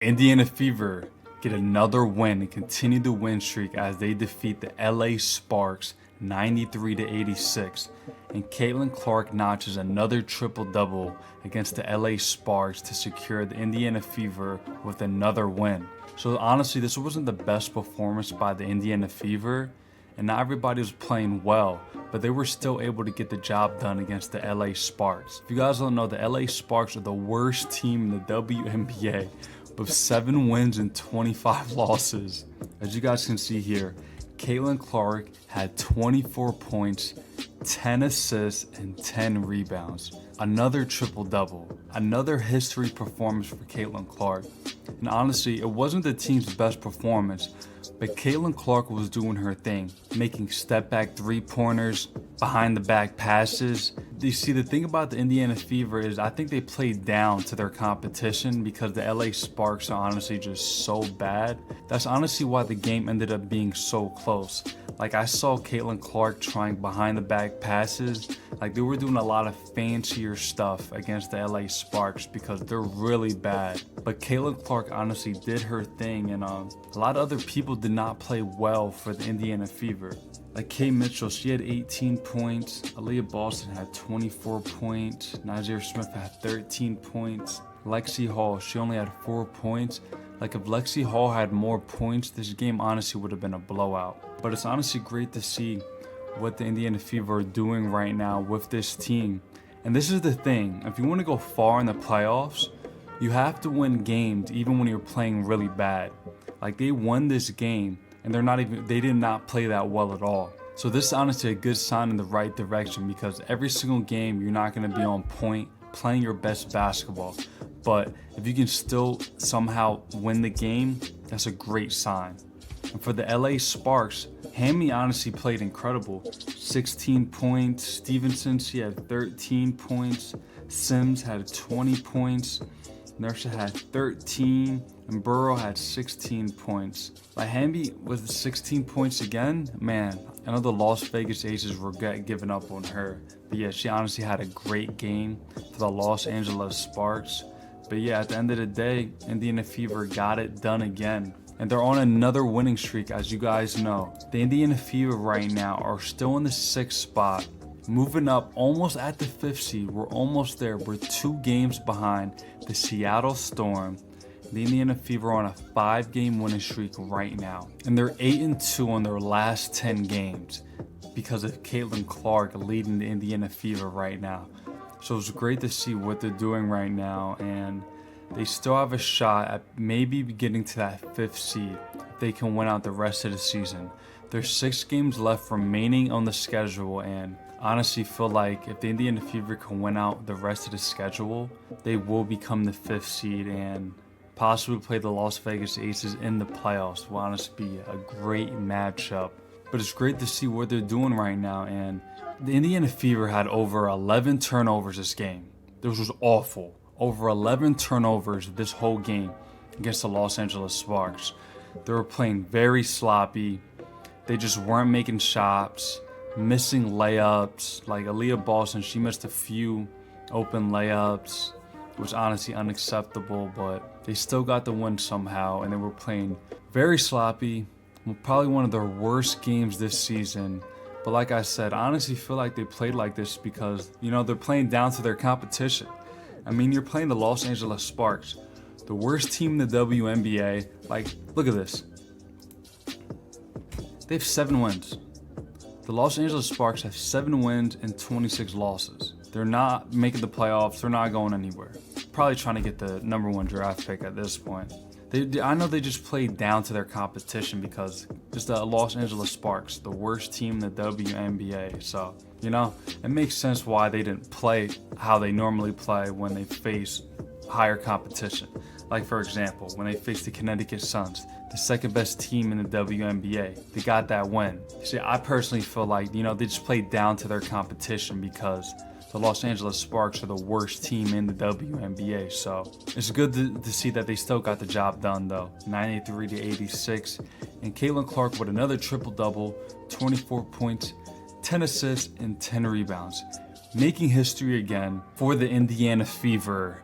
Indiana Fever get another win and continue the win streak as they defeat the LA Sparks 93-86, and Caitlin Clark notches another triple-double against the LA Sparks to secure the Indiana Fever with another win. So honestly, this wasn't the best performance by the Indiana Fever, and not everybody was playing well, but they were still able to get the job done against the LA Sparks. If you guys don't know, the LA Sparks are the worst team in the WNBA with 7 wins and 25 losses. As you guys can see here, Caitlin Clark had 24 points, 10 assists, and 10 rebounds. Another triple-double. Another history performance for Caitlin Clark. And honestly, it wasn't the team's best performance, but Caitlin Clark was doing her thing, making step-back three-pointers, behind-the-back passes. You see, the thing about the Indiana Fever is I think they played down to their competition because the LA Sparks are honestly just so bad. That's honestly why the game ended up being so close. Like, I saw Caitlin Clark trying behind-the-back passes. Like, they were doing a lot of fancier stuff against the LA Sparks because they're really bad. But Caitlin Clark honestly did her thing, and a lot of other people did not play well for the Indiana Fever. Like Kay Mitchell, she had 18 points. Aaliyah Boston had 24 points. Nazir Smith had 13 points. Lexi Hall, she only had 4 points. Like, if Lexi Hall had more points, this game honestly would have been a blowout. But it's honestly great to see what the Indiana Fever are doing right now with this team. And this is the thing, if you want to go far in the playoffs, you have to win games even when you're playing really bad. Like, they won this game and they did not play that well at all. So this is honestly a good sign in the right direction, because every single game you're not going to be on point playing your best basketball. But if you can still somehow win the game, that's a great sign. And for the LA Sparks, Hammy honestly played incredible. 16 points. Stevenson, she had 13 points. Sims had 20 points. Nurse had 13, and Burrow had 16 points. Like, Hamby with 16 points again, man, I know the Las Vegas Aces regret giving up on her. But yeah, she honestly had a great game for the Los Angeles Sparks. But yeah, at the end of the day, Indiana Fever got it done again. And they're on another winning streak, as you guys know. The Indiana Fever right now are still in the 6th spot, moving up almost at the 5th seed. We're almost there. We're 2 games behind the Seattle Storm. The Indiana Fever are on a 5-game winning streak right now. And they're 8-2 on their last 10 games because of Caitlin Clark leading the Indiana Fever right now. So it's great to see what they're doing right now, and they still have a shot at maybe getting to that 5th seed if they can win out the rest of the season. There's 6 games left remaining on the schedule, and honestly feel like if the Indiana Fever can win out the rest of the schedule, they will become the 5th seed and possibly play the Las Vegas Aces in the playoffs. It will honestly be a great matchup. But it's great to see what they're doing right now, and the Indiana Fever had over 11 turnovers this game. This was awful. Over 11 turnovers this whole game against the Los Angeles Sparks. They were playing very sloppy. They just weren't making shots, missing layups. Like Aaliyah Boston, she missed a few open layups, which was honestly unacceptable, but they still got the win somehow, and they were playing very sloppy. Probably one of their worst games this season. But like I said, I honestly feel like they played like this because, they're playing down to their competition. I mean, you're playing the Los Angeles Sparks, the worst team in the WNBA. Like, look at this. They have 7 wins. The Los Angeles Sparks have 7 wins and 26 losses. They're not making the playoffs. They're not going anywhere. Probably trying to get the #1 draft pick at this point. I know they just played down to their competition because it's the Los Angeles Sparks, the worst team in the WNBA. So, it makes sense why they didn't play how they normally play when they face higher competition. Like, for example, when they faced the Connecticut Suns, the 2nd best team in the WNBA, they got that win. See, I personally feel like, they just played down to their competition because the Los Angeles Sparks are the worst team in the WNBA. So it's good to see that they still got the job done, though. 93-86. And Caitlin Clark with another triple-double, 24 points, 10 assists, and 10 rebounds. Making history again for the Indiana Fever.